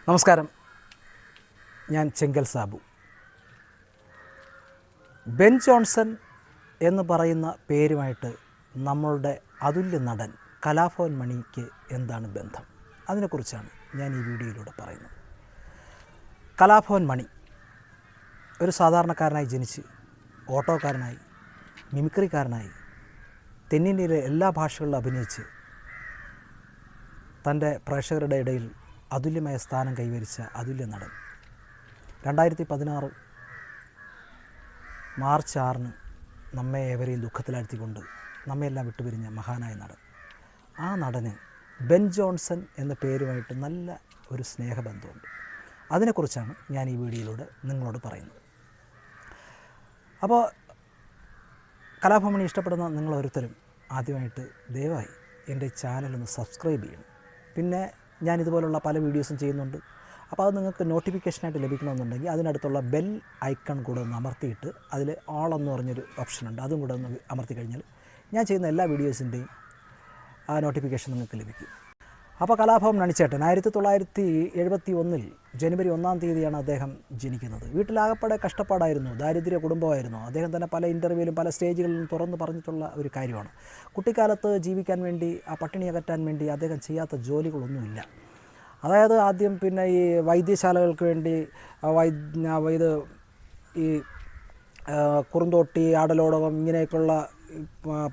നമസ്കാരം, ഞാൻ ചെങ്കൽ Sabu. Ben Johnson എന്ന് പറയുന്ന പേരുമായിട്ട് നമ്മളുടെ അതുല്യ നടൻ കലാഭവൻ മണിക്ക് എന്താണ് ബന്ധം? അതിനെക്കുറിച്ചാണ് ഞാൻ ഈ വീഡിയോയിലൂടെ പറയുന്നത്. കലാഭവൻ മണി ഒരു സാധാരണക്കാരനായി ജനിച്ച് ഓട്ടോക്കാരനായി, മിമിക്രിക്കാരനായി, തെന്നിന്ത്യയിലെ എല്ലാ ഭാഷകളിലും അഭിനയിച്ച് തൻ്റെ പ്രേക്ഷകരുടെ ഇടയിൽ അതുല്യമായ സ്ഥാനം കൈവരിച്ച അതുല്യ നടൻ 2016 മാർച്ച് 6 നമ്മെ ഏവരെയും ദുഃഖത്തിലാഴ്ത്തിക്കൊണ്ട് നമ്മയെല്ലാം വിട്ടുപിരിഞ്ഞ മഹാനായ നടൻ. ആ നടന് ബെൻ ജോൺസൺ എന്ന പേരുമായിട്ട് നല്ല ഒരു സ്നേഹബന്ധമുണ്ട്. അതിനെക്കുറിച്ചാണ് ഞാൻ ഈ വീഡിയോയിലൂടെ നിങ്ങളോട് പറയുന്നത്. അപ്പോൾ കലാഭവൻ മണി ഇഷ്ടപ്പെടുന്ന നിങ്ങളോരോരുത്തരും ആദ്യമായിട്ട് ദയവായി എൻ്റെ ചാനലൊന്ന് സബ്സ്ക്രൈബ് ചെയ്യണം. പിന്നെ ഞാൻ ഇതുപോലുള്ള പല വീഡിയോസും ചെയ്യുന്നുണ്ട്. അപ്പോൾ അത് നിങ്ങൾക്ക് നോട്ടിഫിക്കേഷനായിട്ട് ലഭിക്കണമെന്നുണ്ടെങ്കിൽ അതിനടുത്തുള്ള ബെൽ ഐക്കൺ കൂടെ ഒന്ന് അമർത്തിയിട്ട് അതിൽ ഓൾ എന്ന് പറഞ്ഞൊരു ഓപ്ഷനുണ്ട്, അതും കൂടെ ഒന്ന് അമർത്തി കഴിഞ്ഞാൽ ഞാൻ ചെയ്യുന്ന എല്ലാ വീഡിയോസിൻ്റെയും ആ നോട്ടിഫിക്കേഷൻ നിങ്ങൾക്ക് ലഭിക്കും. അപ്പോൾ കലാഭവൻ മണിച്ചേട്ടൻ 1971 ജനുവരി 1 തീയതിയാണ് അദ്ദേഹം ജനിക്കുന്നത്. വീട്ടിലാകപ്പാടെ കഷ്ടപ്പാടായിരുന്നു, ദാരിദ്ര്യ കുടുംബമായിരുന്നു. അദ്ദേഹം തന്നെ പല ഇൻ്റർവ്യൂവിലും പല സ്റ്റേജുകളിലും തുറന്ന് പറഞ്ഞിട്ടുള്ള ഒരു കാര്യമാണ്. കുട്ടിക്കാലത്ത് ജീവിക്കാൻ വേണ്ടി, ആ പട്ടിണി അകറ്റാൻ വേണ്ടി അദ്ദേഹം ചെയ്യാത്ത ജോലികളൊന്നുമില്ല. അതായത് ആദ്യം പിന്നെ ഈ വൈദ്യശാലകൾക്ക് വേണ്ടി ഈ കുറുന്തോട്ടി, ആടലോടകം, ഇങ്ങനെയൊക്കെയുള്ള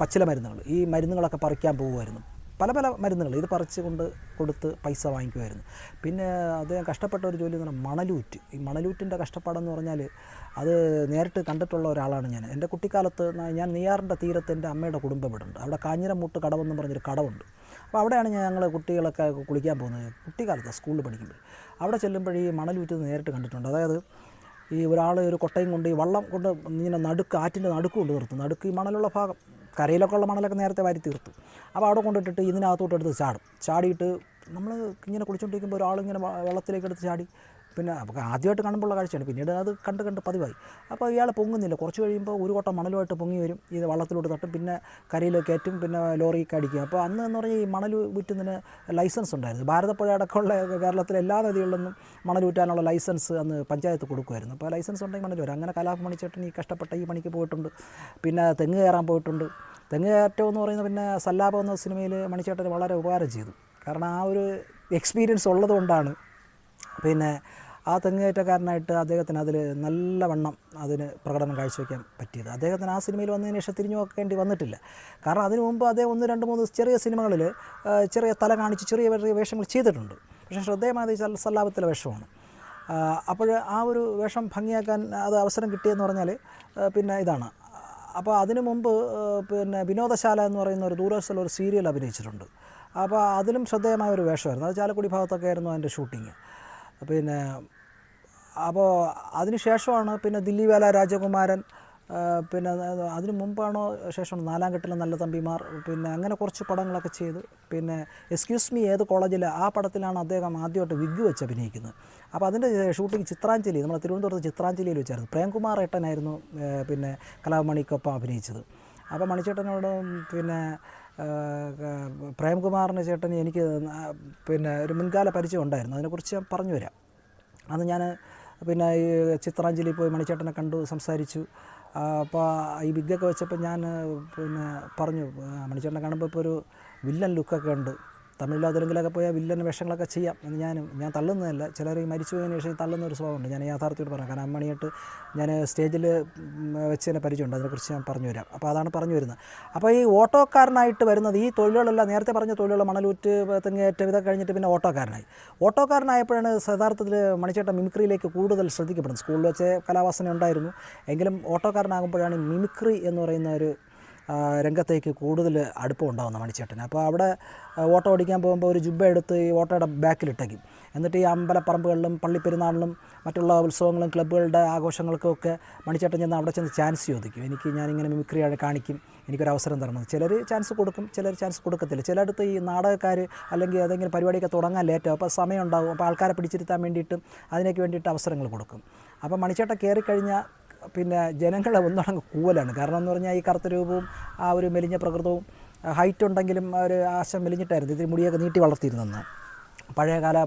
പച്ചില മരുന്നുകൾ, ഈ മരുന്നുകളൊക്കെ പറിക്കാൻ പോകുമായിരുന്നു. പല പല മരുന്നുകൾ ഇത് പറിച്ച് കൊടുത്ത് പൈസ വാങ്ങിക്കുമായിരുന്നു. പിന്നെ അദ്ദേഹം കഷ്ടപ്പെട്ട ഒരു ജോലി എന്ന് പറഞ്ഞാൽ മണലൂറ്റ്. ഈ മണലൂറ്റിൻ്റെ കഷ്ടപ്പാടെന്ന് പറഞ്ഞാൽ അത് നേരിട്ട് കണ്ടിട്ടുള്ള ഒരാളാണ് ഞാൻ. എൻ്റെ കുട്ടിക്കാലത്ത് ഞാൻ നെയ്യാറിൻ്റെ തീരത്ത് എൻ്റെ അമ്മയുടെ കുടുംബം ഇവിടുണ്ട്. അവിടെ കാഞ്ഞിരമൂട്ട് കടവെന്ന് പറഞ്ഞൊരു കടവുണ്ട്. അപ്പോൾ അവിടെയാണ് ഞങ്ങൾ കുട്ടികളൊക്കെ കുളിക്കാൻ പോകുന്നത്. കുട്ടിക്കാലത്ത് സ്കൂളിൽ പഠിക്കുമ്പോൾ അവിടെ ചെല്ലുമ്പോൾ ഈ മണലൂറ്റ് നേരിട്ട് കണ്ടിട്ടുണ്ട്. അതായത് ഈ ഒരാൾ ഒരു കൊട്ടയും കൊണ്ട് ഈ വള്ളം കൊണ്ട് ഇങ്ങനെ ആറ്റിൻ്റെ നടുക്ക് കൊണ്ട് നിർത്തും. നടുക്ക് ഈ മണലുള്ള ഭാഗം, കരയിലൊക്കെ ഉള്ള മണലൊക്കെ നേരത്തെ വാരി തീർത്തു. അപ്പോൾ അവിടെ കൊണ്ടിട്ടിട്ട് ഇതിനകത്തോട്ട് എടുത്ത് ചാടിയിട്ട് നമ്മൾ ഇങ്ങനെ കുളിച്ചുകൊണ്ടിരിക്കുമ്പോൾ ഒരാളിങ്ങനെ വെള്ളത്തിലേക്ക് എടുത്ത് ചാടി. പിന്നെ അപ്പോൾ ആദ്യമായിട്ട് കാണുമ്പോഴുള്ള കാഴ്ചയാണ്. പിന്നീട് അത് കണ്ട് പതിവായി. അപ്പോൾ ഇയാൾ പൊങ്ങുന്നില്ല. കുറച്ച് കഴിയുമ്പോൾ ഒരു കൊട്ട മണലുമായിട്ട് പൊങ്ങി വരും. ഇത് വള്ളത്തിലോട്ട് തട്ടും, പിന്നെ കരയിലേക്ക് കയറ്റും, പിന്നെ ലോറിക്ക് അടിക്കുക. അപ്പോൾ അന്ന് എന്ന് പറഞ്ഞാൽ ഈ മണൽ വിറ്റുന്നതിന് ലൈസൻസ് ഉണ്ടായിരുന്നു. ഭാരതപ്പുഴ അടക്കമുള്ള കേരളത്തിലെ എല്ലാ നദികളിൽ നിന്നും മണൽ വിറ്റാനുള്ള ലൈസൻസ് അന്ന് പഞ്ചായത്ത് കൊടുക്കുമായിരുന്നു. അപ്പോൾ ലൈസൻസ് ഉണ്ടെങ്കിൽ മണൽ വരും. അങ്ങനെ കലാഭവൻ മണിച്ചേട്ടൻ ഈ കഷ്ടപ്പെട്ട ഈ പണിക്ക് പോയിട്ടുണ്ട്. പിന്നെ തെങ്ങ് കയറാൻ പോയിട്ടുണ്ട്. തെങ്ങ് കയറ്റം എന്ന് പറയുന്നത് പിന്നെ സല്ലാപം എന്ന സിനിമയിൽ മണിച്ചേട്ടന് വളരെ ഉപകാരം ചെയ്തു. കാരണം ആ ഒരു എക്സ്പീരിയൻസ് ഉള്ളതുകൊണ്ടാണ് പിന്നെ ആ തെങ്ങുകയറ്റക്കാരനായിട്ട് അദ്ദേഹത്തിന് അതിൽ നല്ലവണ്ണം അതിന് പ്രകടനം കാഴ്ചവെക്കാൻ പറ്റിയത്. അദ്ദേഹത്തിന് ആ സിനിമയിൽ വന്നതിന് ശേഷം തിരിഞ്ഞു നോക്കേണ്ടി വന്നിട്ടില്ല. കാരണം അതിനു മുമ്പ് അദ്ദേഹം 1, 2, 3 ചെറിയ സിനിമകളിൽ ചെറിയ തല കാണിച്ച് ചെറിയ വേഷങ്ങൾ ചെയ്തിട്ടുണ്ട്. പക്ഷേ ശ്രദ്ധേയമായത് സല്ലാപത്തിലെ വേഷമാണ്. അപ്പോൾ ആ ഒരു വേഷം ഭംഗിയാക്കാൻ അത് അവസരം കിട്ടിയെന്ന് പറഞ്ഞാൽ പിന്നെ ഇതാണ്. അപ്പോൾ അതിനു മുമ്പ് പിന്നെ വിനോദശാല എന്ന് പറയുന്ന ഒരു ദൂരദർശനിൽ ഒരു സീരിയൽ അഭിനയിച്ചിട്ടുണ്ട്. അപ്പോൾ അതിലും ശ്രദ്ധേയമായ ഒരു വേഷമായിരുന്നു. അത് ചാലക്കുടി ഭാഗത്തൊക്കെ ആയിരുന്നു അതിൻ്റെ ഷൂട്ടിങ്. പിന്നെ അപ്പോൾ അതിന് ശേഷമാണ് പിന്നെ ദില്ലിവേല, രാജകുമാരൻ, പിന്നെ അതിന് മുമ്പാണോ ശേഷമാണ് 4-ാം കെട്ടിലെ നല്ല തമ്പിമാർ, പിന്നെ അങ്ങനെ കുറച്ച് പടങ്ങളൊക്കെ ചെയ്ത് പിന്നെ എക്സ്ക്യൂസ് മീ ഏത് കോളേജിൽ ആ പടത്തിലാണ് അദ്ദേഹം ആദ്യമായിട്ട് വിഗ് വെച്ച് അഭിനയിക്കുന്നത്. അപ്പോൾ അതിൻ്റെ ഷൂട്ടിംഗ് ചിത്രാഞ്ജലി, നമ്മൾ തിരുവനന്തപുരത്ത് ചിത്രാഞ്ജലിയിൽ വെച്ചായിരുന്നു. പ്രേംകുമാർ ഏട്ടനായിരുന്നു പിന്നെ കലാഭവൻ മണിക്കൊപ്പം അഭിനയിച്ചത്. അപ്പോൾ മണിച്ചേട്ടനോട് പിന്നെ പ്രേംകുമാറിൻ്റെ ചേട്ടന് എനിക്ക് പിന്നെ ഒരു മുൻകാല പരിചയം ഉണ്ടായിരുന്നു. അതിനെക്കുറിച്ച് ഞാൻ പറഞ്ഞു വരാം. അന്ന് ഞാൻ പിന്നെ ഈ ചിത്രാഞ്ജലി പോയി മണിച്ചേട്ടനെ കണ്ടു, സംസാരിച്ചു. അപ്പോൾ ഈ വിഗ്ഗൊക്കെ വെച്ചപ്പോൾ ഞാൻ പിന്നെ പറഞ്ഞു, മണിച്ചേട്ടനെ കാണുമ്പോൾ ഇപ്പോൾ ഒരു വില്ലൻ ലുക്കൊക്കെ ഉണ്ട്, തമിഴിലോ തെലുങ്കിലൊക്കെ പോയാൽ വില്ലൻ വേഷങ്ങളൊക്കെ ചെയ്യാം എന്ന് ഞാൻ തള്ളുന്നതല്ല. ചിലർ ഈ മരിച്ചു പോയതിന് ശേഷം തള്ളുന്ന ഒരു സ്വഭാവമുണ്ട്. ഞാൻ യാഥാർത്ഥ്യമായിട്ട് പറയാം. കാരണം അമ്മണിയായിട്ട് ഞാൻ സ്റ്റേജിൽ വെച്ച് തന്നെ പരിചയമുണ്ട്. അതിനെക്കുറിച്ച് ഞാൻ പറഞ്ഞു വരാം. അപ്പോൾ അതാണ് പറഞ്ഞു വരുന്നത്. അപ്പോൾ ഈ ഓട്ടോക്കാരനായിട്ട് വരുന്നത് ഈ തൊഴിലുകളെല്ലാം നേരത്തെ പറഞ്ഞ തൊഴിലുകൾ മണലൂറ്റ്, തെങ്ങേറ്റം, ഇതൊക്കെ കഴിഞ്ഞിട്ട് പിന്നെ ഓട്ടോക്കാരനായപ്പോഴാണ് യഥാർത്ഥത്തിൽ മണിച്ചേട്ടൻ മിമിക്രിയിലേക്ക് കൂടുതൽ ശ്രദ്ധിക്കപ്പെടുന്നത്. സ്കൂളിൽ വെച്ച് കലാവാസന ഉണ്ടായിരുന്നു എങ്കിലും ഓട്ടോക്കാരനാകുമ്പോഴാണ് മിമിക്രി എന്ന് പറയുന്ന ഒരു രംഗത്തേക്ക് കൂടുതൽ അടുപ്പം ഉണ്ടാകുന്ന മണിച്ചേട്ടന്. അപ്പോൾ അവിടെ ഓട്ടോ ഓടിക്കാൻ പോകുമ്പോൾ ഒരു ജുബ്ബ എടുത്ത് ഈ ഓട്ടോയുടെ ബാക്കിലിട്ടേക്കും. എന്നിട്ട് ഈ അമ്പലപ്പറമ്പുകളിലും പള്ളിപ്പെരുന്നാളിലും മറ്റുള്ള ഉത്സവങ്ങളും ക്ലബ്ബുകളുടെ ആഘോഷങ്ങൾക്കൊക്കെ മണിച്ചേട്ടൻ ചെന്ന് അവിടെ ചെന്ന് ചാൻസ് ചോദിക്കും. ഞാനിങ്ങനെ മിമിക്രി കാണിക്കും, എനിക്കൊരവസരം തരണം. ചിലർ ചാൻസ് കൊടുക്കും, ചിലർ ചാൻസ് കൊടുക്കത്തില്ല. ചിലയിടത്ത് ഈ നാടകക്കാർ അല്ലെങ്കിൽ ഏതെങ്കിലും പരിപാടിയൊക്കെ തുടങ്ങാൻ ലേറ്റാവും. അപ്പോൾ സമയം ഉണ്ടാകും. അപ്പോൾ ആൾക്കാരെ പിടിച്ചിരുത്താൻ വേണ്ടിയിട്ടും അതിനൊക്കെ വേണ്ടിയിട്ട് അവസരങ്ങൾ കൊടുക്കും. അപ്പോൾ മണിച്ചേട്ടൻ കയറിക്കഴിഞ്ഞാൽ പിന്നെ ജനങ്ങളെ ഒന്നടങ്ങ് കൂവലാണ്. കാരണം എന്ന് പറഞ്ഞാൽ ഈ കറുത്ത രൂപവും ആ ഒരു മെലിഞ്ഞ പ്രകൃതവും, ഹൈറ്റ് ഉണ്ടെങ്കിലും ഒരു ആശം മെലിഞ്ഞിട്ടായിരുന്നു. ഇതിൽ മുടിയൊക്കെ നീട്ടി വളർത്തിയിരുന്നെന്ന്. പഴയകാല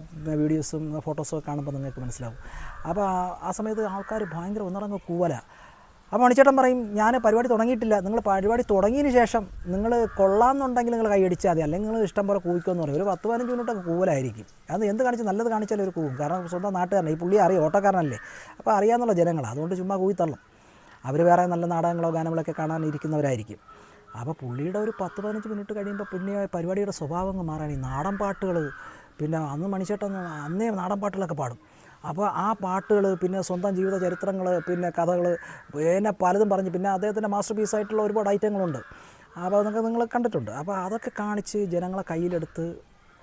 വീഡിയോസും ഫോട്ടോസും ഒക്കെ കാണുമ്പോൾ നിങ്ങൾക്ക് മനസ്സിലാവും. അപ്പോൾ ആ സമയത്ത് ആൾക്കാർ ഭയങ്കര ഒന്നിറങ്ങ് കൂവല. അപ്പോൾ മണിച്ചേട്ടൻ പറയും, ഞാൻ പരിപാടി തുടങ്ങിയിട്ടില്ല, നിങ്ങൾ പരിപാടി തുടങ്ങിയതിന് ശേഷം നിങ്ങൾ കൊള്ളാമെന്നുണ്ടെങ്കിൽ നിങ്ങൾ കൈയടിച്ചാൽ മതി, അല്ലെങ്കിൽ നിങ്ങൾ ഇഷ്ടം പോലെ കൂവിക്കുമെന്ന് പറയും. ഒരു 10-15 മിനിറ്റൊക്കെ കൂവലായിരിക്കും. അത് എന്ത് കാണിച്ച് നല്ലത് കാണിച്ചാലും ഒരു കൂവും. കാരണം സ്വന്തം നാട്ടുകാരനെ, ഈ പുള്ളി അറിയാം, ഓട്ടക്കാരനല്ലേ, അപ്പോൾ അറിയാമെന്നുള്ള ജനങ്ങളാണ്, അതുകൊണ്ട് ചുമ്മാ കൂവിത്തള്ളും. അവർ വേറെ നല്ല നാടകങ്ങളോ ഗാനങ്ങളൊക്കെ കാണാൻ ഇരിക്കുന്നവരായിരിക്കും. അപ്പോൾ പുള്ളിയുടെ ഒരു 10-15 മിനിറ്റ് കഴിയുമ്പോൾ പിന്നെ പരിപാടിയുടെ സ്വഭാവങ്ങൾ മാറാൻ ഈ നാടൻ പാട്ടുകൾ. പിന്നെ അന്ന് മണിച്ചേട്ടൻ അന്നേ നാടൻ പാട്ടുകളൊക്കെ പാടും. അപ്പോൾ ആ പാട്ടുകൾ, പിന്നെ സ്വന്തം ജീവിത ചരിത്രങ്ങൾ, പിന്നെ കഥകൾ, പിന്നെ പലതും പറഞ്ഞ്, പിന്നെ അദ്ദേഹത്തിൻ്റെ മാസ്റ്റർ പീസായിട്ടുള്ള ഒരുപാട് ഐറ്റങ്ങളുണ്ട്. അപ്പോൾ അതൊക്കെ നിങ്ങൾ കണ്ടിട്ടുണ്ട്. അപ്പോൾ അതൊക്കെ കാണിച്ച് ജനങ്ങളെ കയ്യിലെടുത്ത്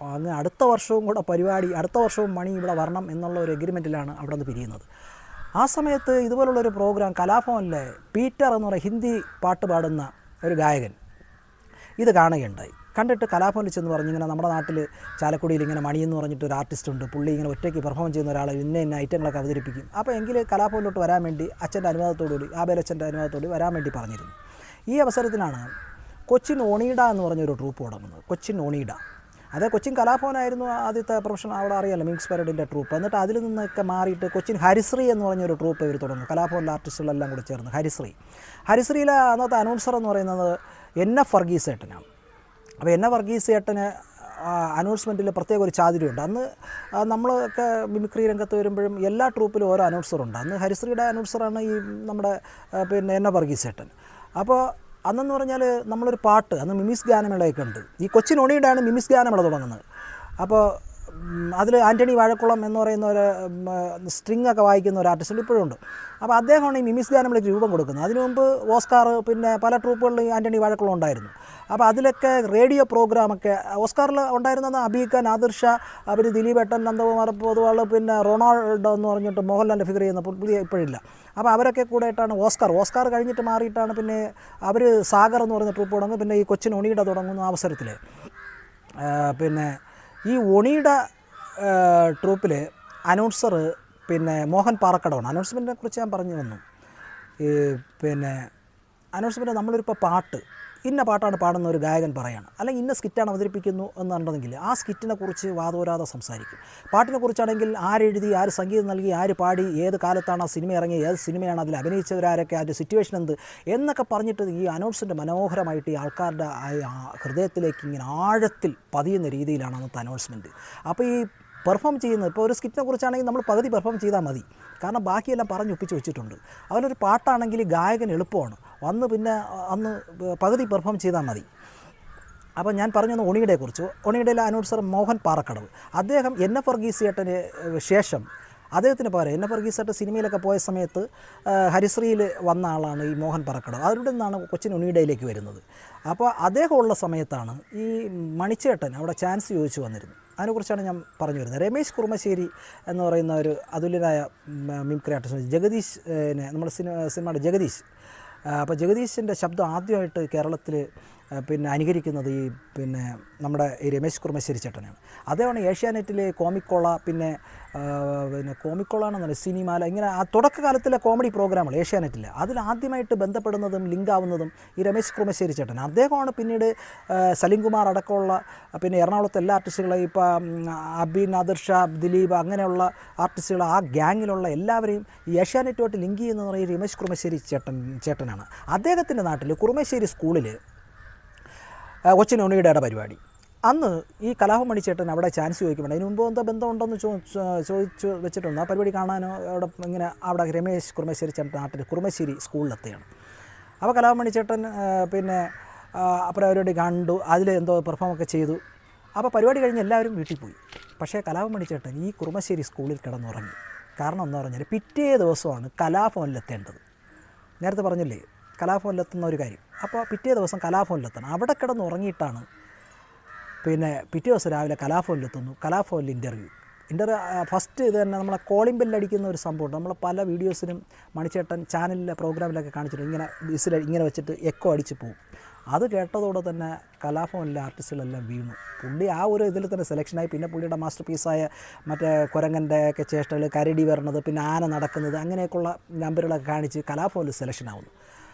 അങ്ങ് അടുത്ത വർഷവും കൂടെ പരിപാടി, അടുത്ത വർഷവും മണി ഇവിടെ വരണം എന്നുള്ള ഒരു എഗ്രിമെൻറ്റിലാണ് അവിടെ നിന്ന് പിരിയുന്നത്. ആ സമയത്ത് ഇതുപോലുള്ളൊരു പ്രോഗ്രാം കലാഭവനിലെ പീറ്റർ എന്ന് പറയുന്ന ഹിന്ദി പാട്ട് പാടുന്ന ഒരു ഗായകൻ ഇത് കാണുകയുണ്ടായി. കണ്ടിട്ട് കലാഭവനിൽ ചെന്ന് പറഞ്ഞു, ഇങ്ങനെ നമ്മുടെ നാട്ടിൽ ചാലക്കുടിയിൽ ഇങ്ങനെ മണി എന്ന് പറഞ്ഞിട്ട് ഒരു ആർട്ടിസ്റ്റ് ഉണ്ട്, പുള്ളി ഇങ്ങനെ ഒറ്റയ്ക്ക് പെർഫോം ചെയ്യുന്ന ഒരാൾ ഇന്ന ഐറ്റങ്ങളൊക്കെ അവതരിപ്പിക്കും. അപ്പോൾ എങ്കിൽ കലാഭവനിലോട്ട് വരാൻ വേണ്ടി അച്ഛൻ്റെ അനുവാദത്തോടുകൂടി, ആബേലച്ഛൻ്റെ അനുവാദത്തോടുകൂടി വരാൻ വേണ്ടി പറഞ്ഞിരുന്നു. ഈ അവസരത്തിലാണ് കൊച്ചിൻ ഒണീഡ എന്ന് പറഞ്ഞൊരു ട്രൂപ്പ് തുടങ്ങുന്നത്. കൊച്ചിൻ ഒണീഡ, അത് കൊച്ചിൻ കലാഭവനായിരുന്നു ആദ്യത്തെ പ്രൊഫഷണൽ, അവിടെ അറിയാമല്ലോ, മിക്സ് പരേഡിൻ്റെ ട്രൂപ്പ്. എന്നിട്ട് അതിൽ നിന്നൊക്കെ മാറിയിട്ട് കൊച്ചിൻ ഹരിശ്രീ എന്ന് പറഞ്ഞൊരു ട്രൂപ്പ് ഇവർ തുടങ്ങും, കലാഭവനിലെ ആർട്ടിസ്റ്റുകളെല്ലാം കൂടി ചേർന്ന് ഹരിശ്രീയിലെ അന്നത്തെ അനൗൺസർ എന്ന് പറയുന്നത് NF വർഗീസ് ഏട്ടനാണ്. അപ്പോൾ NF വർഗീസ് ഏട്ടന് അനൗൺസ്മെൻറ്റിൽ പ്രത്യേക ഒരു ചാതുര്യമുണ്ട്. അന്ന് നമ്മളൊക്കെ മിമിക്രി രംഗത്ത് വരുമ്പോഴും എല്ലാ ട്രൂപ്പിലും ഓരോ അനൗൺസറുണ്ട്. അന്ന് ഹരിശ്രീയുടെ അനൗൺസറാണ് ഈ നമ്മുടെ പിന്നെ NF വർഗീസ് ഏട്ടൻ. അപ്പോൾ അന്നെന്ന് പറഞ്ഞാൽ നമ്മളൊരു പാട്ട്, അന്ന് മിമിസ് ഗാനമേളയൊക്കെ ഉണ്ട്. ഈ കൊച്ചിൻ ഒണിയുടെയാണ് മിമിസ് ഗാനമേള തുടങ്ങുന്നത്. അപ്പോൾ അതിൽ ആൻ്റണി വാഴക്കുളം എന്ന് പറയുന്ന ഒരു സ്ട്രിങ് ഒക്കെ വായിക്കുന്ന ഒരു ആർട്ടിസ്റ്റ് ഇപ്പോഴും ഉണ്ട്. അപ്പോൾ അദ്ദേഹമാണ് ഈ മിമിസ് ഗാനമേളയ്ക്ക് രൂപം കൊടുക്കുന്നത്. അതിനു മുമ്പ് ഓസ്കാർ, പിന്നെ പല ട്രൂപ്പുകളിൽ ആൻ്റണി വാഴക്കുളം ഉണ്ടായിരുന്നു. അപ്പോൾ അതിലൊക്കെ റേഡിയോ പ്രോഗ്രാമൊക്കെ ഓസ്കാറിൽ ഉണ്ടായിരുന്നത് അബീക്ക, നാദിർ ഷാ, അവർ ദിലീപേട്ടൻ, നന്ദകുമാർ പൊതുവാൾ, പിന്നെ റൊണാൾഡോ എന്ന് പറഞ്ഞിട്ട് മോഹൻലാലിൻ്റെ ഫിഗർ ചെയ്യുന്ന പുതിയ ഇപ്പോഴില്ല. അപ്പോൾ അവരൊക്കെ കൂടെ ആയിട്ടാണ് ഓസ്കാർ കഴിഞ്ഞിട്ട് മാറിയിട്ടാണ് പിന്നെ അവർ സാഗർ എന്ന് പറയുന്ന ട്രൂപ്പ് തുടങ്ങും. പിന്നെ ഈ കൊച്ചിൻ ഒണിയുടെ തുടങ്ങുന്ന അവസരത്തിൽ പിന്നെ ഈ ഒണിയുടെ ട്രൂപ്പിൽ അനൗൺസർ പിന്നെ മോഹൻ പാറക്കടവാണ്. അനൗൺസ്മെൻറ്റിനെ കുറിച്ച് ഞാൻ പറഞ്ഞു വന്നു. പിന്നെ അനൗൺസ്മെൻറ്റ് നമ്മളിപ്പോൾ പാട്ട്, ഇന്ന പാട്ടാണ് പാടുന്ന ഒരു ഗായകൻ പറയാണ്, അല്ലെങ്കിൽ ഇന്ന സ്കിറ്റാണ് അവതരിപ്പിക്കുന്നു എന്നുണ്ടെങ്കിൽ ആ സ്കിറ്റിനെ കുറിച്ച് വാദോരാതെ സംസാരിക്കും. പാട്ടിനെ കുറിച്ചാണെങ്കിൽ ആരെഴുതി, ആര് സംഗീതം നൽകി, ആര് പാടി, ഏത് കാലത്താണ് ആ സിനിമ ഇറങ്ങി, ഏത് സിനിമയാണ് അതിൽ അഭിനയിച്ചവരാരൊക്കെ, അതിൻ്റെ സിറ്റുവേഷൻ എന്ത് എന്നൊക്കെ പറഞ്ഞിട്ട് ഈ അനൗൺസ്മെൻറ്റ് മനോഹരമായിട്ട് ഈ ആൾക്കാരുടെ ഹൃദയത്തിലേക്ക് ഇങ്ങനെ ആഴത്തിൽ പതിയുന്ന രീതിയിലാണ് അന്നത്തെ അനൗൺസ്മെൻറ്റ്. അപ്പോൾ ഈ പെർഫോം ചെയ്യുന്നത്, ഇപ്പോൾ ഒരു സ്കിറ്റിനെ കുറിച്ചാണെങ്കിൽ നമ്മൾ പകുതി പെർഫോം ചെയ്താൽ മതി, കാരണം ബാക്കിയെല്ലാം പറഞ്ഞൊപ്പിച്ച് വെച്ചിട്ടുണ്ട്. അതിലൊരു പാട്ടാണെങ്കിൽ ഗായകൻ എളുപ്പമാണ്, വന്ന് പിന്നെ അന്ന് പകുതി പെർഫോം ചെയ്താൽ മതി. അപ്പോൾ ഞാൻ പറഞ്ഞത് ഒണിയുടെക്കുറിച്ച്. ഒണിയുടെയിലെ അനൗൺസർ മോഹൻ പാറക്കടവ്, അദ്ദേഹം NF വർഗീസ് ഏട്ടന് ശേഷം അദ്ദേഹത്തിന് പകരം NF വർഗീസ് ഏട്ടൻ സിനിമയിലൊക്കെ പോയ സമയത്ത് ഹരിശ്രീയിൽ വന്ന ആളാണ് ഈ മോഹൻ പാറക്കടവ്. അവിടെ നിന്നാണ് കൊച്ചിൻ ഒണിയുടെയിലേക്ക് വരുന്നത്. അപ്പോൾ അദ്ദേഹം ഉള്ള സമയത്താണ് ഈ മണിച്ചേട്ടൻ അവിടെ ചാൻസ് ചോദിച്ചു വന്നിരുന്നു. അതിനെക്കുറിച്ചാണ് ഞാൻ പറഞ്ഞു വരുന്നത്. രമേശ് കുറുമശ്ശേരി എന്ന് പറയുന്ന ഒരു അതുല്യനായ മിമിക്രി ആർട്ടിസ്റ്റ്, ജഗദീഷ്, നമ്മുടെ സിനിമയുടെ ജഗദീഷ്. അപ്പോൾ ജഗദീഷിൻ്റെ ശബ്ദം ആദ്യമായിട്ട് കേരളത്തിൽ പിന്നെ അനുകരിക്കുന്നത് ഈ പിന്നെ നമ്മുടെ ഈ രമേശ് കുറുമശ്ശേരി ചേട്ടനാണ്. അദ്ദേഹമാണ് ഏഷ്യാനെറ്റിലെ കോമിക്കോള, പിന്നെ കോമിക്കോളാണെന്ന് പറയുന്നത്, സിനിമാല, ഇങ്ങനെ ആ തുടക്കകാലത്തിലെ കോമഡി പ്രോഗ്രാമുകൾ ഏഷ്യാനെറ്റിൽ അതിൽ ആദ്യമായിട്ട് ബന്ധപ്പെടുന്നതും ലിങ്കാവുന്നതും ഈ രമേശ് കുറുമശ്ശേരി ചേട്ടൻ. അദ്ദേഹമാണ് പിന്നീട് സലീംകുമാർ അടക്കമുള്ള പിന്നെ എറണാകുളത്തെ എല്ലാ ആർട്ടിസ്റ്റുകളെയും, ഇപ്പം അബി, നാദിർ ഷാ, ദിലീപ്, അങ്ങനെയുള്ള ആർട്ടിസ്റ്റുകൾ, ആ ഗ്യാങ്ങിലുള്ള എല്ലാവരെയും ഈ ഏഷ്യാനെറ്റുമായിട്ട് ലിങ്ക് ചെയ്യുന്നതെന്ന് പറയുന്നത് രമേശ് കുറുമശ്ശേരി ചേട്ടനാണ്. അദ്ദേഹത്തിൻ്റെ നാട്ടിൽ കുറുമശ്ശേരി സ്കൂളിൽ കൊച്ചിൻ ഒണിയുടെ പരിപാടി. അന്ന് ഈ കലാഭവൻ മണിച്ചേട്ടൻ അവിടെ ചാൻസ് ചോദിക്കുമ്പോൾ അതിന് മുമ്പ് എന്താ ബന്ധമുണ്ടെന്ന് ചോദിച്ചു വെച്ചിട്ടുണ്ട്. ആ പരിപാടി കാണാനോ അവിടെ ഇങ്ങനെ അവിടെ രമേശ് കുറുമശ്ശേരി ചേട്ടൻ നാട്ടിൽ കുറുമശ്ശേരി സ്കൂളിലെത്തുകയാണ്. അപ്പോൾ കലാഭവൻ മണിച്ചേട്ടൻ പിന്നെ പരിപാടി കണ്ടു, അതിൽ എന്തോ പെർഫോമൊക്കെ ചെയ്തു. അപ്പോൾ പരിപാടി കഴിഞ്ഞ് എല്ലാവരും വീട്ടിൽ പോയി. പക്ഷേ കലാഭവൻ മണിച്ചേട്ടൻ ഈ കുറുമശ്ശേരി സ്കൂളിൽ കിടന്നുറങ്ങി. കാരണം എന്ന് പറഞ്ഞാൽ പിറ്റേ ദിവസമാണ് കലാഭവനിലെത്തേണ്ടത്. നേരത്തെ പറഞ്ഞില്ലേ കലാഭവനിലെത്തുന്ന ഒരു കാര്യം. അപ്പോൾ പിറ്റേ ദിവസം കലാഭവനിലെത്തണം. അവിടെ കിടന്നുറങ്ങിയിട്ടാണ് പിന്നെ പിറ്റേ ദിവസം രാവിലെ കലാഭവനിലെത്തുന്നു. കലാഭവനിൽ ഇൻ്റർവ്യൂ ഫസ്റ്റ് ഇത് തന്നെ നമ്മളെ കോളിംഗ് ബെല്ലടിക്കുന്ന ഒരു സംഭവമുണ്ട്. നമ്മൾ പല വീഡിയോസിനും മണിച്ചേട്ടൻ ചാനലിലെ പ്രോഗ്രാമിലൊക്കെ കാണിച്ചിട്ട് ഇങ്ങനെ വിസിൽ ഇങ്ങനെ വെച്ചിട്ട് എക്കോ അടിച്ച് പോകും. അത് കേട്ടതോടെ തന്നെ കലാഭവനിലെ ആർട്ടിസ്റ്റുകളെല്ലാം വീണു. പുള്ളി ആ ഒരു ഇതിൽ തന്നെ സെലക്ഷനായി. പിന്നെ പുള്ളിയുടെ മാസ്റ്റർ പീസായ മറ്റേ കുരങ്ങൻ്റെ ഒക്കെ ചേഷ്ടകൾ, കരടി വരണത്, പിന്നെ ആന നടക്കുന്നത്, അങ്ങനെയൊക്കെയുള്ള നമ്പറുകളൊക്കെ കാണിച്ച് കലാഭവനിൽ സെലക്ഷനാവുന്നു.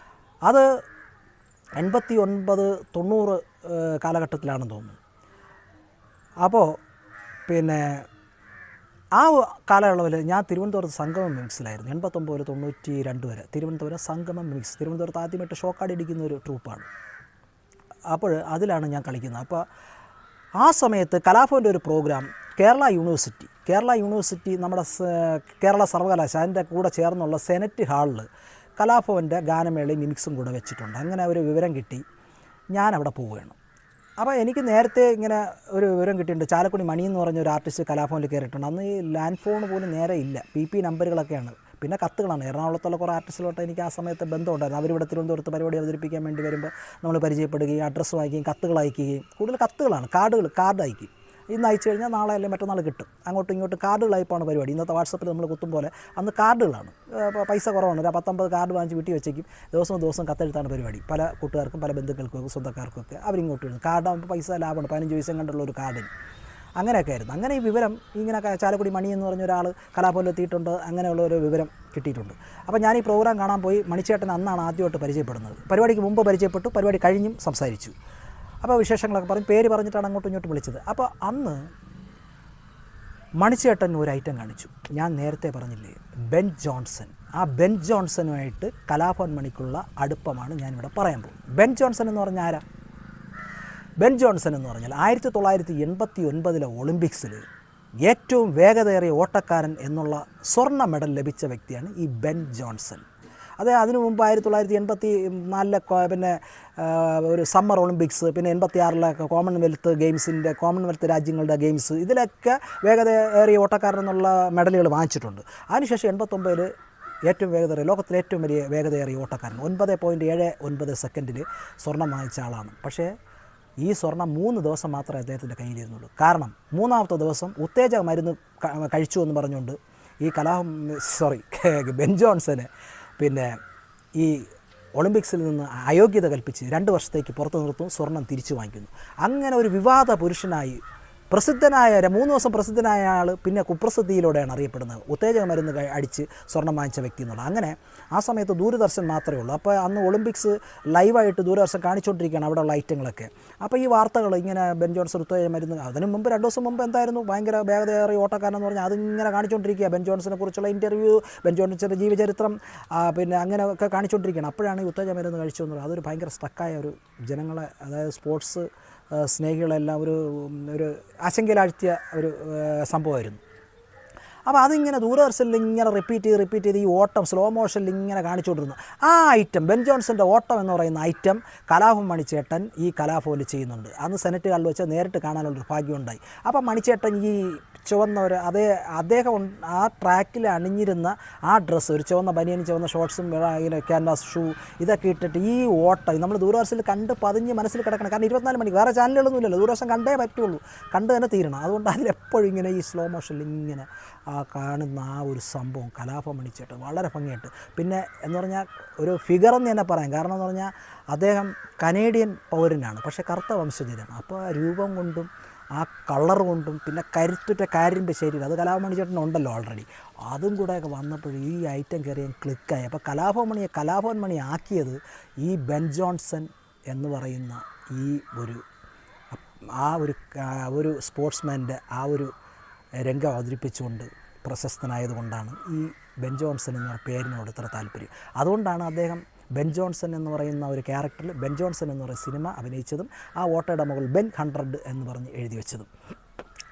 അത് 89-90 കാലഘട്ടത്തിലാണെന്ന് തോന്നുന്നു. അപ്പോൾ പിന്നെ ആ കാലയളവിൽ ഞാൻ തിരുവനന്തപുരത്ത് സംഗമം മിക്സിലായിരുന്നു. 89 92 വരെ തിരുവനന്തപുരം സംഗമം മിക്സ്. തിരുവനന്തപുരത്ത് ആദ്യമായിട്ട് ഷോക്കാടി അടിക്കുന്ന ഒരു ട്രൂപ്പാണ്. അപ്പോൾ അതിലാണ് ഞാൻ കളിക്കുന്നത്. അപ്പോൾ ആ സമയത്ത് കലാഭവൻ്റെ ഒരു പ്രോഗ്രാം കേരള യൂണിവേഴ്സിറ്റി നമ്മുടെ കേരള സർവകലാശാല അതിൻ്റെ കൂടെ ചേർന്നുള്ള സെനറ്റ് ഹാളിൽ കലാഭവൻ്റെ ഗാനമേളയും മിമിക്സും കൂടെ വെച്ചിട്ടുണ്ട്. അങ്ങനെ ഒരു വിവരം കിട്ടി, ഞാനവിടെ പോവുകയാണ്. അപ്പോൾ എനിക്ക് നേരത്തെ ഇങ്ങനെ ഒരു വിവരം കിട്ടിയിട്ടുണ്ട്, ചാലക്കുടി മണി എന്ന് പറഞ്ഞ ഒരു ആർട്ടിസ്റ്റ് കലാഭവനിൽ കയറിയിട്ടുണ്ട്. അന്ന് ഈ ലാൻഡ് ഫോൺ പോലും നേരെ ഇല്ല, PP നമ്പറുകളൊക്കെയാണ്, പിന്നെ കത്തുകളാണ്. എറണാകുളത്തുള്ള കുറേ ആർട്ടിസ്റ്റിലോട്ട് എനിക്ക് ആ സമയത്ത് ബന്ധമുണ്ടായിരുന്നു. അവരിവിടെ തിരുവനന്തപുരത്ത് പരിപാടി അവതരിപ്പിക്കാൻ വേണ്ടി വരുമ്പോൾ നമ്മൾ പരിചയപ്പെടുകയും അഡ്രസ്സ് വാങ്ങിക്കുകയും കത്തുകൾ അയക്കുകയും, കൂടുതൽ കത്തുകളാണ്, കാർഡ് അയക്കും. ഇന്ന് അയച്ചു കഴിഞ്ഞാൽ നാളെ അല്ലെങ്കിൽ മറ്റന്നാൾ കിട്ടും. അങ്ങോട്ടും ഇങ്ങോട്ടും കാർഡുകൾ അയപ്പാണ് പരിപാടി. ഇന്നത്തെ വാട്സപ്പിൽ നമ്മൾ കുത്തും പോലെ അന്ന് കാർഡുകളാണ്. പൈസ കുറവാണ്, ഒരു 19 കാർഡ് വാങ്ങിച്ച് വീട്ടിൽ വെച്ചേക്കും. ദിവസം കത്തെഴുത്താണ് പരിപാടി. പല കൂട്ടുകാർക്കും പല ബന്ധുക്കൾക്കും സ്വന്തക്കാർക്കൊക്കെ അവരിങ്ങോട്ട് വരുന്നു. കാർഡാകുമ്പോൾ പൈസ ലാഭമാണ്, 15 പൈസ കണ്ടുള്ള ഒരു കാർഡിന്. അങ്ങനെയൊക്കെ ആയിരുന്നു. അങ്ങനെ ഈ വിവരം ഇങ്ങനെ ചാലക്കുടി മണി എന്ന് പറഞ്ഞ ഒരാൾ കലാഭവനിൽ എത്തിയിട്ടുണ്ട്, അങ്ങനെയുള്ള ഒരു വിവരം കിട്ടിയിട്ടുണ്ട്. അപ്പോൾ ഞാൻ ഈ പ്രോഗ്രാം കാണാൻ പോയി. മണിച്ചേട്ടൻ അന്നാണ് ആദ്യമായിട്ട് പരിചയപ്പെടുന്നത്. പരിപാടിക്ക് മുമ്പ് പരിചയപ്പെട്ടു, പരിപാടി കഴിഞ്ഞും സംസാരിച്ചു. അപ്പോൾ വിശേഷങ്ങളൊക്കെ പറഞ്ഞ് പേര് പറഞ്ഞിട്ടാണ് അങ്ങോട്ടും ഇങ്ങോട്ടും വിളിച്ചത്. അപ്പോൾ അന്ന് മണിച്ചേട്ടൻ ഒരു ഐറ്റം കാണിച്ചു. ഞാൻ നേരത്തെ പറഞ്ഞില്ലേ, ബെൻ ജോൺസൺ. ആ ബെൻ ജോൺസനുമായിട്ട് കലാഭവൻ മണിക്കുള്ള അടുപ്പമാണ് ഞാനിവിടെ പറയാൻ പോകും. ബെൻ ജോൺസൺ എന്ന് പറഞ്ഞാൽ ആരാ? ബെൻ ജോൺസൺ എന്ന് പറഞ്ഞാൽ 1989 ഒളിമ്പിക്സിൽ ഏറ്റവും വേഗതയേറിയ ഓട്ടക്കാരൻ എന്നുള്ള സ്വർണ്ണ മെഡൽ ലഭിച്ച വ്യക്തിയാണ് ഈ ബെൻ ജോൺസൺ. അത് അതിനു മുമ്പ് 1984 പിന്നെ ഒരു സമ്മർ ഒളിമ്പിക്സ്, പിന്നെ 86 കോമൺവെൽത്ത് രാജ്യങ്ങളുടെ ഗെയിംസ്, ഇതിലൊക്കെ വേഗതയേറിയ ഓട്ടക്കാരൻ എന്നുള്ള മെഡലുകൾ വാങ്ങിച്ചിട്ടുണ്ട്. അതിനുശേഷം 89 ഏറ്റവും വേഗതയേറിയ, ലോകത്തിലെ ഏറ്റവും വലിയ വേഗതയേറിയ ഓട്ടക്കാരൻ 9.79 സെക്കൻഡിൽ സ്വർണം വാങ്ങിച്ച ആളാണ്. പക്ഷേ ഈ സ്വർണം 3 ദിവസം മാത്രമേ അദ്ദേഹത്തിൻ്റെ കയ്യിലിരുന്നുള്ളൂ. കാരണം 3ാമത്തെ ദിവസം ഉത്തേജക മരുന്ന് കഴിച്ചു എന്ന് പറഞ്ഞുകൊണ്ട് ഈ ബെൻ ജോൺസന് പിന്നെ ഈ ഒളിമ്പിക്സിൽ നിന്ന് അയോഗ്യത കൽപ്പിച്ച് 2 വർഷത്തേക്ക് പുറത്തു നിർത്തും, സ്വർണം തിരിച്ചു വാങ്ങിക്കുന്നു. അങ്ങനെ ഒരു വിവാദ പുരുഷനായി പ്രസിദ്ധനായ 3 ദിവസം പ്രസിദ്ധനായ ആൾ പിന്നെ കുപ്രസിദ്ധിയിലൂടെയാണ് അറിയപ്പെടുന്നത്. ഉത്തേജക മരുന്ന് അടിച്ച് സ്വർണം വാങ്ങിച്ച വ്യക്തി എന്നുള്ള. അങ്ങനെ ആ സമയത്ത് ദൂരദർശൻ മാത്രമേ ഉള്ളൂ. അപ്പോൾ അന്ന് ഒളിമ്പിക്സ് ലൈവായിട്ട് ദൂരദർശൻ കാണിച്ചുകൊണ്ടിരിക്കുകയാണ് അവിടെയുള്ള ഐറ്റങ്ങളൊക്കെ. അപ്പോൾ ഈ വാർത്തകൾ ഇങ്ങനെ ബെൻ ജോൺസൺ ഉത്തേജക മരുന്ന്, അതിന് മുമ്പ് 2 ദിവസം മുമ്പ് എന്തായിരുന്നു ഭയങ്കര വേഗതയേറിയ ഓട്ടക്കാരനെന്ന് പറഞ്ഞാൽ അതിങ്ങനെ കാണിച്ചുകൊണ്ടിരിക്കുക. ബെൻ ജോൺസനെ കുറിച്ചുള്ള ഇൻ്റർവ്യൂ, ബെൻ ജോൺസൻ്റെ ജീവചരിത്രം, പിന്നെ അങ്ങനെയൊക്കെ കാണിച്ചുകൊണ്ടിരിക്കുകയാണ്. അപ്പോഴാണ് ഈ ഉത്തേജക മരുന്ന് കഴിച്ചു എന്നുള്ളത്. അതൊരു ഭയങ്കര സ്റ്റക്കായ ഒരു ജനങ്ങളെ, അതായത് സ്പോർട്സ് സ്നേഹികളെല്ലാം ഒരു ആശങ്കയിലാഴ്ത്തിയ ഒരു സംഭവമായിരുന്നു. അപ്പോൾ അതിങ്ങനെ ദൂരദർശനിൽ ഇങ്ങനെ റിപ്പീറ്റ് ചെയ്ത് ഈ ഓട്ടം സ്ലോ മോഷനിൽ ഇങ്ങനെ കാണിച്ചുകൊണ്ടിരുന്നു. ആ ഐറ്റം ബെൻ ജോൺസൻ്റെ ഓട്ടം എന്ന് പറയുന്ന ഐറ്റം കലാഭവൻ മണിച്ചേട്ടൻ ഈ കലാഭവനിൽ ചെയ്യുന്നുണ്ട്. അന്ന് സെനറ്റ് ഹാളിൽ വെച്ച് നേരിട്ട് കാണാനുള്ളൊരു ഭാഗ്യമുണ്ടായി. അപ്പോൾ മണിച്ചേട്ടൻ ഈ ചുവന്ന അദ്ദേഹം ആ ട്രാക്കിൽ അണിഞ്ഞിരുന്ന ആ ഡ്രസ്സ്, ഒരു ചുവന്ന ബനിയനും ചുവന്ന ഷോർട്ട്സും ഇങ്ങനെ ക്യാൻവാസ് ഷൂ ഇതൊക്കെ ഇട്ടിട്ട് ഈ ഓട്ടം നമ്മൾ ദൂരദർശനിൽ കണ്ട് പതിഞ്ഞ് മനസ്സിൽ കിടക്കണം. കാരണം 24 മണിക്ക് വേറെ ചാനലുകളൊന്നും ഇല്ലല്ലോ, ദൂരദർശൻ കണ്ടേ പറ്റുള്ളൂ, കണ്ട് തന്നെ തീരണം. അതുകൊണ്ട് അതിലെപ്പോഴും ഇങ്ങനെ ഈ സ്ലോ മോഷനിൽ ഇങ്ങനെ ആ കാണുന്ന ആ ഒരു സംഭവം കലാഭവൻ മണിച്ചേട്ടൻ വളരെ ഭംഗിയായിട്ട്. പിന്നെ എന്ന് പറഞ്ഞാൽ ഒരു ഫിഗർ എന്ന് തന്നെ പറയാം. കാരണം എന്ന് പറഞ്ഞാൽ അദ്ദേഹം കനേഡിയൻ പൗരനാണ്, പക്ഷേ കറുത്ത വംശജനാണ്. അപ്പോൾ രൂപം കൊണ്ടും ആ കളർ കൊണ്ടും പിന്നെ കരുത്തുറ്റ കാരിൻ്റെ ശരീരം, അത് കലാഭവൻ മണിച്ചേട്ടനുണ്ടല്ലോ ഓൾറെഡി, അതും കൂടെയൊക്കെ വന്നപ്പോൾ ഈ ഐറ്റം കയറിയാൽ ക്ലിക്കായി. അപ്പോൾ കലാഭവൻ മണി ആക്കിയത് ഈ ബെൻ ജോൺസൺ എന്ന് പറയുന്ന ഈ ഒരു സ്പോർട്സ്മാൻ്റെ ആ ഒരു രംഗം അവതരിപ്പിച്ചുകൊണ്ട് പ്രശസ്തനായതുകൊണ്ടാണ് ഈ ബെൻ ജോൺസൺ എന്ന പേരിനോട് ഇത്ര താല്പര്യം. അതുകൊണ്ടാണ് അദ്ദേഹം ബെൻ ജോൺസൺ എന്ന് പറയുന്ന ഒരു ക്യാരക്ടറിൽ ബെൻ ജോൺസൺ എന്ന് പറയുന്ന സിനിമ അഭിനയിച്ചതും ആ ഓട്ടയുടെ മുകൾ ബെൻ 100 എന്ന് പറഞ്ഞ് എഴുതി വെച്ചതും.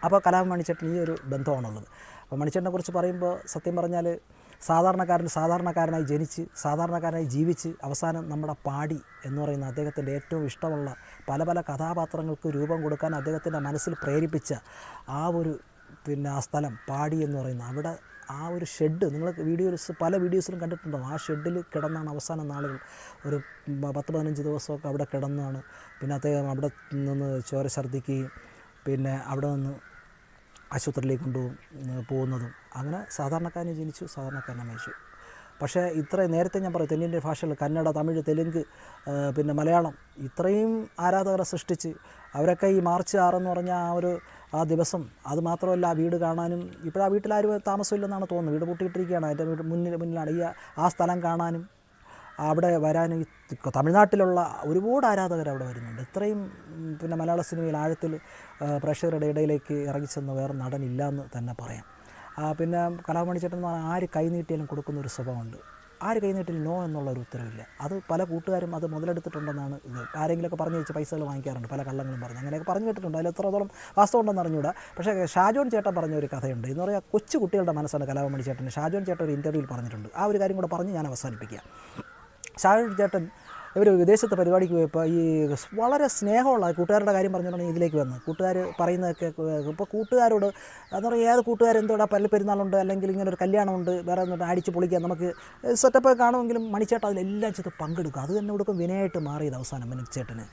അപ്പോൾ കലാഭവൻ മണിച്ചേട്ടൻ ഈ ഒരു ബന്ധമാണുള്ളത്. അപ്പോൾ മണിച്ചേട്ടനെ കുറിച്ച് പറയുമ്പോൾ സത്യം പറഞ്ഞാൽ സാധാരണക്കാരനായി ജനിച്ച് സാധാരണക്കാരനായി ജീവിച്ച് അവസാനം നമ്മുടെ പാടി എന്ന് പറയുന്ന അദ്ദേഹത്തിൻ്റെ ഏറ്റവും ഇഷ്ടമുള്ള പല കഥാപാത്രങ്ങൾക്ക് രൂപം കൊടുക്കാൻ അദ്ദേഹത്തിൻ്റെ മനസ്സിൽ പ്രേരിപ്പിച്ച ആ ഒരു ആ സ്ഥലം പാടി എന്ന് പറയുന്ന അവിടെ ആ ഒരു ഷെഡ് നിങ്ങൾ പല വീഡിയോസിലും കണ്ടിട്ടുണ്ടാകും. ആ ഷെഡിൽ കിടന്നാണ് അവസാന നാളുകൾ ഒരു 10-15 ദിവസമൊക്കെ അവിടെ കിടന്നാണ്. പിന്നെ അദ്ദേഹം അവിടെ നിന്ന് ചോര ഛർദ്ദിക്കുകയും പിന്നെ അവിടെ നിന്ന് ആശുപത്രിയിലേക്ക് പോകുന്നതും. അങ്ങനെ സാധാരണക്കാരനെ ജനിച്ചു, സാധാരണക്കാരനെ മരിച്ചു. പക്ഷേ നേരത്തെ ഞാൻ പറയും, തെന്നിന്ത്യൻ ഭാഷകൾ കന്നഡ, തമിഴ്, തെലുങ്ക്, പിന്നെ മലയാളം ഇത്രയും ആരാധകരെ സൃഷ്ടിച്ച് അവരൊക്കെ ഈ മാർച്ച് 6 എന്ന് പറഞ്ഞാൽ ആ ദിവസം, അത് മാത്രമല്ല ആ വീട് കാണാനും, ഇപ്പോഴാ വീട്ടിലാരും താമസമില്ലെന്നാണ് തോന്നുന്നത്, വീട് പൂട്ടിയിട്ടിരിക്കുകയാണ്, അതിൻ്റെ മുന്നിലാണ് ആ സ്ഥലം കാണാനും അവിടെ വരാൻ ഈ തമിഴ്നാട്ടിലുള്ള ഒരുപാട് ആരാധകർ അവിടെ വരുന്നുണ്ട്. ഇത്രയും പിന്നെ മലയാള സിനിമയിൽ ആഴത്തിൽ പ്രേക്ഷകരുടെ ഇടയിലേക്ക് ഇറങ്ങിച്ചെന്ന് വേറെ നടനില്ല എന്ന് തന്നെ പറയാം. പിന്നെ കലാഭവൻ ചേട്ടൻ എന്ന് പറഞ്ഞാൽ ആര് കൈ നീട്ടിയാലും കൊടുക്കുന്ന ഒരു സ്വഭാവമുണ്ട്. ആര് കൈ നീട്ടിയാലും നോ എന്നുള്ളൊരു ഉത്തരവില്ല. അത് പല കൂട്ടുകാരും അത് മുതലെടുത്തിട്ടുണ്ടെന്നാണ് ഇത്. ആരെങ്കിലുമൊക്കെ പറഞ്ഞ് വെച്ച് പൈസകൾ വാങ്ങിക്കാറുണ്ട്, പല കള്ളങ്ങളും പറഞ്ഞ്, അങ്ങനെയൊക്കെ പറഞ്ഞു കേട്ടിട്ടുണ്ട്. അതിൽ എത്രത്തോളം വാസ്തവം ഉണ്ടെന്ന് അറിഞ്ഞൂടാ. പക്ഷേ ഷാജോൺ ചേട്ടൻ പറഞ്ഞ ഒരു കഥയുണ്ട്. എന്ന് പറയാൻ കൊച്ചു കുട്ടികളുടെ മനസ്സാണ് കലാഭവൻ ചേട്ടൻ. ഷാജോൺ ചേട്ടൻ ഒരു ഇൻ്റർവ്യൂവിൽ പറഞ്ഞിട്ടുണ്ട്. ആ ഒരു കാര്യം കൂടെ പറഞ്ഞ് ഞാൻ അവസാനിപ്പിക്കുക. ഷാജോൺ ചേട്ടൻ ഇവർ വിദേശത്തെ പരിപാടിക്ക് പോയപ്പോൾ ഈ വളരെ സ്നേഹമുള്ള കൂട്ടുകാരുടെ കാര്യം പറഞ്ഞിട്ടുണ്ടെങ്കിൽ ഇതിലേക്ക് വന്ന് കൂട്ടുകാർ പറയുന്നതൊക്കെ ഇപ്പോൾ കൂട്ടുകാരോട് എന്ന് പറഞ്ഞാൽ ഏത് കൂട്ടുകാരെന്തോടാ പള്ളി പെരുന്നാളുണ്ട് അല്ലെങ്കിൽ ഇങ്ങനെ ഒരു കല്യാണമുണ്ട് വേറെ എന്നിട്ട് അടിച്ച് പൊളിക്കുക നമുക്ക് സെറ്റപ്പ് കാണുമെങ്കിലും മണിച്ചേട്ടൻ അതിലെല്ലാം ചെയ്ത് പങ്കെടുക്കും. അത് തന്നെ കൊടുക്കും വിനയായിട്ട് മാറിയത് അവസാനം മണിച്ചേട്ടന്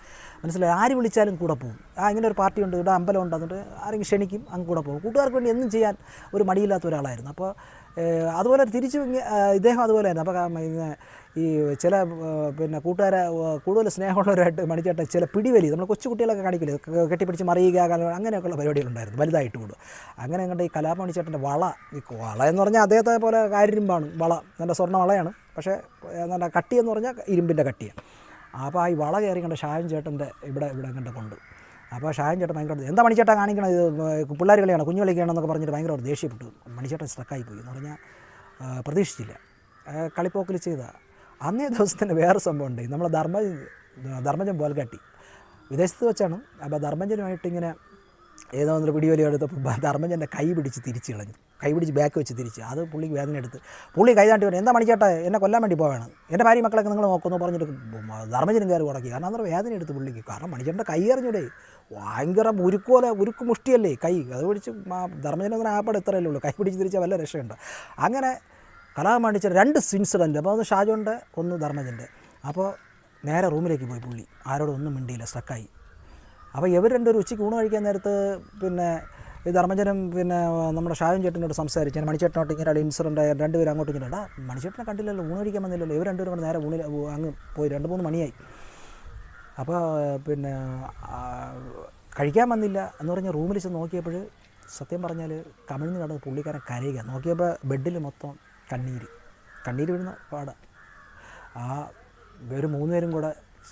മനസ്സിലായി. ആര് വിളിച്ചാലും കൂടെ പോകും. ഇങ്ങനെ ഒരു പാർട്ടി ഉണ്ട്, ഇവിടെ അമ്പലം ഉണ്ട്, എന്നിട്ട് ആരെങ്കിലും ക്ഷണിക്കും, അങ്ങ് കൂടെ പോകും. കൂട്ടുകാർക്ക് വേണ്ടി എന്നും ചെയ്യാൻ ഒരു മടിയില്ലാത്ത ഒരാളായിരുന്നു. അപ്പോൾ അതുപോലെ തിരിച്ചു ഇദ്ദേഹം അതുപോലെ തന്നെ. അപ്പോൾ ഈ ചില പിന്നെ കൂട്ടുകാരെ കൂടുതൽ സ്നേഹമുള്ളവരായിട്ട് മണിച്ചേട്ടൻ ചില പിടിവലി നമ്മൾ കൊച്ചു കുട്ടികളൊക്കെ കാണിക്കില്ലേ, കെട്ടിപ്പിടിച്ച് മറിയുക അങ്ങനെയൊക്കെയുള്ള പരിപാടികളുണ്ടായിരുന്നു വലുതായിട്ട് കൂടും. അങ്ങനെ കണ്ട ഈ കലാഭവൻ മണിച്ചേട്ടൻ്റെ വള എന്ന് പറഞ്ഞാൽ അദ്ദേഹത്തെ പോലെ കാരിരുമ്പാണ് വള, നല്ല സ്വർണ്ണ വളയാണ്, പക്ഷേ നല്ല കട്ടിയെന്ന് പറഞ്ഞാൽ ഇരുമ്പിൻ്റെ കട്ടിയാണ്. അപ്പോൾ ഈ വള കയറി കണ്ട ഷാജൻ ചേട്ടൻ്റെ ഇവിടെ കണ്ട കൊണ്ട്. അപ്പോൾ ഷാജൻ ചേട്ടൻ ഭയങ്കര എന്താ മണിച്ചേട്ടൻ കാണിക്കണം, ഇത് പിള്ളേർ കളിയാണ്, കുഞ്ഞു കളിക്കുകയാണെന്നൊക്കെ പറഞ്ഞിട്ട് ഭയങ്കര ദേഷ്യപ്പെട്ടു. മണിച്ചേട്ടൻ സ്ട്രക്കായി പോയി എന്ന് പറഞ്ഞാൽ പ്രതീക്ഷിച്ചില്ല, കളിപ്പോക്കിൽ ചെയ്തതാണ്. അന്നേ ദിവസത്തിൻ്റെ വേറെ സംഭവം ഉണ്ട്. നമ്മളെ ധർമ്മജൻ ബോൽഗാട്ടി വിദേശത്ത് വെച്ചാണ്. അപ്പോൾ ധർമ്മജനുമായിട്ട് ഇങ്ങനെ ഏതോ ഒരു പിടിവലി എടുത്തപ്പോൾ ധർമ്മജൻ്റെ കൈ പിടിച്ച് തിരിച്ച് കളഞ്ഞു, കൈ പിടിച്ച് ബാക്ക് വെച്ച് തിരിച്ച്. അത് പുള്ളിക്ക് വേദന എടുത്ത് പുള്ളി കൈ താണ്ടി പറഞ്ഞു, എന്താ മണിച്ചേട്ടാ എന്നെ കൊല്ലാൻ വേണ്ടി പോവുകയാണ്, എൻ്റെ ഭാര്യ മക്കളൊക്കെ നിങ്ങൾ നോക്കുമെന്ന് പറഞ്ഞിട്ട് ധർമ്മജനും കയറി ഉടക്കി. കാരണം അന്നേരം വേദന എടുത്ത് പുള്ളിക്ക്. കാരണം മണിച്ചേട്ടൻ്റെ കൈ എറിഞ്ഞൂടെ, ഭയങ്കര ഉരുക്ക് മുഷ്ടിയല്ലേ കൈ, അത് പിടിച്ച് ധർമ്മജൻ ആപ്പാട് ഇത്രയല്ലേ ഉള്ളൂ, കൈ പിടിച്ച് തിരിച്ചാൽ വല്ല രക്ഷയുണ്ട്. അങ്ങനെ കലാഭവൻ മണിച്ചേട്ടൻ 2 ഇൻസിഡൻറ്റ്. അപ്പോൾ ഒന്ന് ഷാജോൻ്റെ ഒന്ന് ധർമ്മജൻ്റെ. അപ്പോൾ നേരെ റൂമിലേക്ക് പോയി പുള്ളി, ആരോടും ഒന്നും മിണ്ടിയില്ല, സ്റ്റക്കായി. അപ്പോൾ ഇവർ രണ്ടൊരു ഉച്ചയ്ക്ക് ഊണ് കഴിക്കാൻ നേരത്ത് പിന്നെ ഈ ധർമ്മജനും പിന്നെ നമ്മുടെ ഷാജൻ ചേട്ടനോട് സംസാരിച്ചു. ഞാൻ മണിച്ചേട്ടനോട്ട് ഇങ്ങനെ ഇൻസിഡൻ്റ് രണ്ടുപേരും അങ്ങോട്ടും ഇങ്ങനെ മണിച്ചേട്ടനെ കണ്ടില്ലല്ലോ, ഊണ് കഴിക്കാൻ വന്നില്ലല്ലോ. ഇവർ രണ്ടുപേരും കൂടെ നേരെ അങ്ങ് പോയി, 2-3 മണിയായി. അപ്പോൾ പിന്നെ കഴിക്കാൻ വന്നില്ല എന്ന് പറഞ്ഞ് റൂമിൽ ചെന്ന് നോക്കിയപ്പോൾ സത്യം പറഞ്ഞാൽ കമിഴ്ന്ന് കിടന്ന് പുള്ളിക്കാരൻ കരയുക. നോക്കിയപ്പോൾ ബെഡിൽ മൊത്തം കണ്ണീര് വീഴുന്ന പാടാണ്. ഇവർ 3 പേരും കൂടെ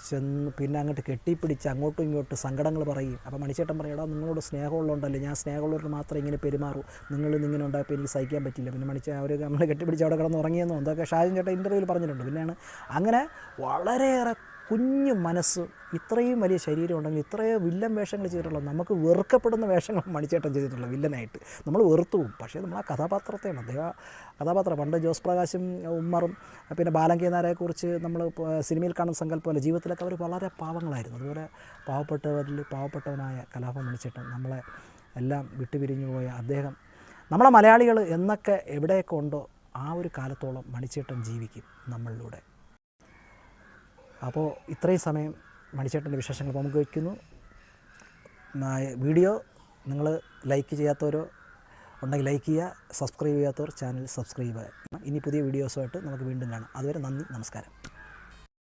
ചെന്ന് പിന്നെ അങ്ങോട്ട് കെട്ടിപ്പിടിച്ച് അങ്ങോട്ടും ഇങ്ങോട്ടും സങ്കടങ്ങൾ പറയും. അപ്പോൾ മണിച്ചേട്ടൻ പറയും, എടാ നിങ്ങളോട് സ്നേഹമുള്ളതുകൊണ്ടല്ലേ, ഞാൻ സ്നേഹമുള്ളവർ മാത്രം ഇങ്ങനെ പെരുമാറും, നിങ്ങളിങ്ങനെ ഉണ്ടായപ്പോൾ എനിക്ക് സഹിക്കാൻ പറ്റില്ല. പിന്നെ അവർ നമ്മൾ കെട്ടിപ്പിടിച്ച് അവിടെ കിടന്ന് ഉറങ്ങിയെന്നോ എന്തൊക്കെ ഷാജൻ ചേട്ടൻ ഇൻ്റർവ്യൂവിൽ പറഞ്ഞിട്ടുണ്ട്. പിന്നെയാണ് അങ്ങനെ വളരെയേറെ കുഞ്ഞു മനസ്സ്, ഇത്രയും വലിയ ശരീരം ഉണ്ടെങ്കിൽ ഇത്രയും വില്ലൻ വേഷങ്ങൾ ചെയ്തിട്ടുള്ള, നമുക്ക് വെറുക്കപ്പെടുന്ന വേഷങ്ങൾ മണിച്ചേട്ടൻ ചെയ്തിട്ടുള്ള വില്ലനായിട്ട് നമ്മൾ വെറുത്തു പോകും. പക്ഷേ നമ്മൾ ആ കഥാപാത്രത്തെയാണ്, അദ്ദേഹം കഥാപാത്രം പണ്ട് ജോസ് പ്രകാശും ഉമ്മറും പിന്നെ ബാലൻ കെ നായരെക്കുറിച്ച് നമ്മൾ സിനിമയിൽ കാണുന്ന സങ്കല്പമല്ല, ജീവിതത്തിലൊക്കെ അവർ വളരെ പാവങ്ങളായിരുന്നു. അതുപോലെ പാവപ്പെട്ടവനായ കലാഭവൻ മണിച്ചേട്ടൻ നമ്മളെ എല്ലാം വിട്ടുപിരിഞ്ഞു പോയ അദ്ദേഹം, നമ്മളെ മലയാളികൾ എന്നൊക്കെ എവിടെയൊക്കെ ഉണ്ടോ ആ ഒരു കാലത്തോളം മണിച്ചേട്ടൻ ജീവിക്കും നമ്മളിലൂടെ. അപ്പോൾ ഇത്രയും സമയം മണിച്ചേട്ടൻ്റെ വിശേഷങ്ങൾ പങ്കുവയ്ക്കുന്നു. വീഡിയോ നിങ്ങൾ ലൈക്ക് ചെയ്യാത്തവരോ ഉണ്ടെങ്കിൽ ലൈക്ക് ചെയ്യുക, സബ്സ്ക്രൈബ് ചെയ്യാത്തവർ ചാനൽ സബ്സ്ക്രൈബ് ചെയ്യുക. ഇനി പുതിയ വീഡിയോസുമായിട്ട് നമുക്ക് വീണ്ടും കാണാം. അതുവരെ നന്ദി, നമസ്കാരം.